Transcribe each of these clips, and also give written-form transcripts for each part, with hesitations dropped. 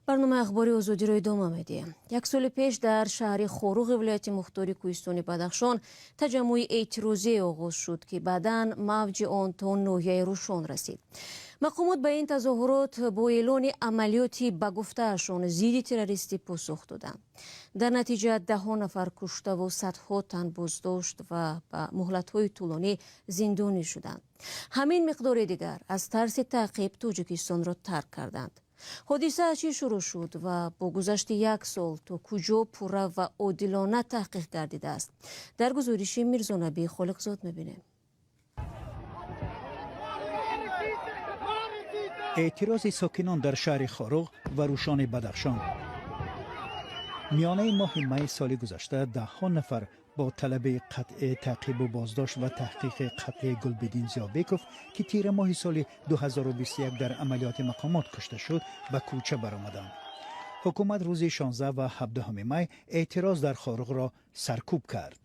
برنامه اخباری آزادی را ادامه می‌دیم. یک سال پیش در شهر خوروغ ولایت مختار کوهستان بدخشان تجمع اعتراضی آغاز شد که بعداً موج آن تا ناحیه روشان رسید. مقامات به این تظاهرات با اعلان عملیاتی به گفته‌شان ضد تروریستی پاسخ دادند. در نتیجه 10 نفر کشته و صدها تن بازداشت و به مهلت‌های طولانی زندانی شدند. همین مقدار دیگر از ترس تعقیب تاجیکستان را ترک کردند. حادثه چی شروع شد و با گذشت یک سال تا کجا پوره و عادلانه تحقیق گردیده است؟ در گزارش میرزا نبی خالقزاد می‌بینیم. اعتراض ساکنان در شهر خوروغ و روشان بدخشان. میانه ماه می سال گذشته 10 نفر با طلب قطع تعقیب و بازداشت و تحقیق قتل گلبدین زیابکوف که تیر ماه سال 2021 در عملیات مقامات کشته شد به کوچه برآمدند. حکومت روز 16 و 17 می اعتراض در خوروغ را سرکوب کرد.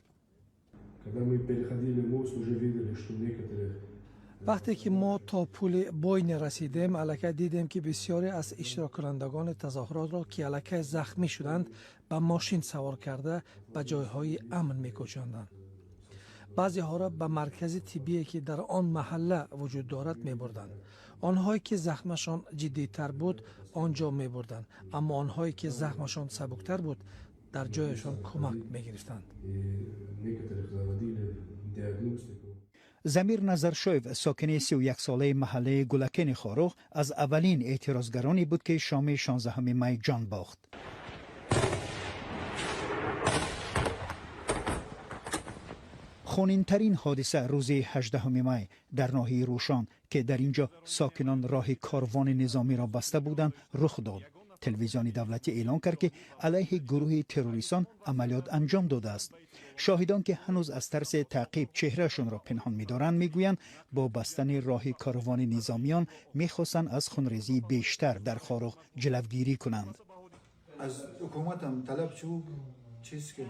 وقتی که ما تا پل بوین رسیدیم الکی دیدیم که بسیاری از اشتراک کنندگان تظاهرات را که الکی زخمی شدند به ماشین سوار کرده به جایهای امن می‌کشاندند. بعضی ها را به مرکز طبی که در آن محله وجود دارد می‌بردند. آنهایی که زخمشان جدی‌تر بود آنجا می‌بردند، اما آنهایی که زخمشان سبکتر بود در جایشان کمک می‌گرفتند. زمیر نظرشویو ساکن 31 ساله محله گلکن خوروغ از اولین اعتراضگرانی بود که شام 16 می جان باخت. خونین‌ترین حادثه روز 18 می در ناحیه روشان که در اینجا ساکنان راه کاروان نظامی را بسته بودند رخ داد. تلویزیون دولتی اعلان کرد که علیه گروه تروریستان عملیات انجام داده است. شاهدان که هنوز از ترس تعقیب چهرهشون را پنهان می‌دارند میگویند با بستن راه کاروان نظامیان می‌خواستند از خونریزی بیشتر در خوروغ جلوگیری کنند. از حکومت هم طلب شد چیز که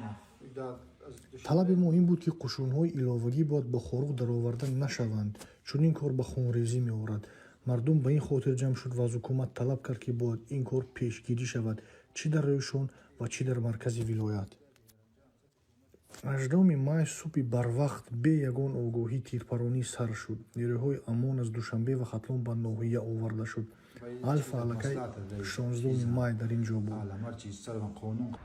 طلب ما این بود که قشون‌های علاوگی باید به خوروغ درآورده نشوند، چون این کار به خونریزی می‌آورد. مردم به این خاطر جمع شد و از حکومت طلب کرد که باید این کار پیشگیری شود، چی در روشان و چی در مرکز ولایت. 18 می صبح بروقت به یگان آگاهی تیرپرانی سر شد. نیروهای امان از دوشنبه و ختلان به ناحیه آورده شد. الفا الکی 16 می در اینجا بود.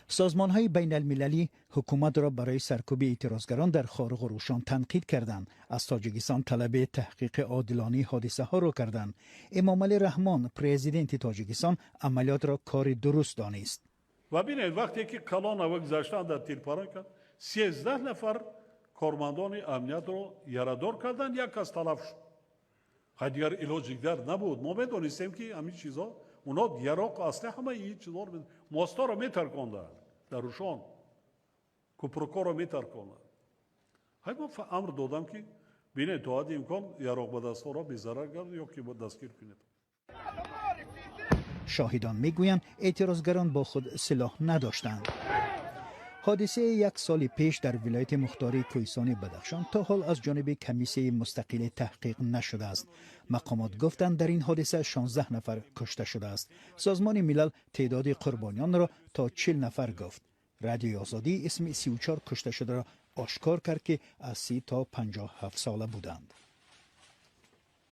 سازمان‌های بین المللی حکومت را برای سرکوب اعتراضگران در خوروغ و روشان تنقید کردند. از تاجیکستان طلب تحقیق عادلانه حادثه ها را کردند. امامعلی رحمان پرزیدنت تاجیکستان عملیات را کار درست دانست. و ببینید وقتی که کلان و گذشتن در تیرپران کرد 13 نفر کارمندان امنیت را یارادار کردند، یک کس تلف شد. دیگر علاج دیگر نبود. ما می‌دانستیم که همین چیزا اونا یراق اصلا همه این چیزا رو ماستا رو میترکوندن در روشان کوپروکو رو میترکوندن. ما امر دادم که ببینید تا حد امکان یراق به دست را بی ضرر گرد یا که با دستگیر کنید. شاهدان میگویند اعتراضگران با خود سلاح نداشتند. حادثه یک سال پیش در ولایت مختار کوهستان بدخشان تا حال از جانب کمیسیون مستقل تحقیق نشده است. مقامات گفتند در این حادثه 16 نفر کشته شده است. سازمان ملل تعداد قربانیان را تا 40 نفر گفت. رادیو آزادی اسم 34 کشته شده را آشکار کرد که از 30 تا 57 ساله بودند.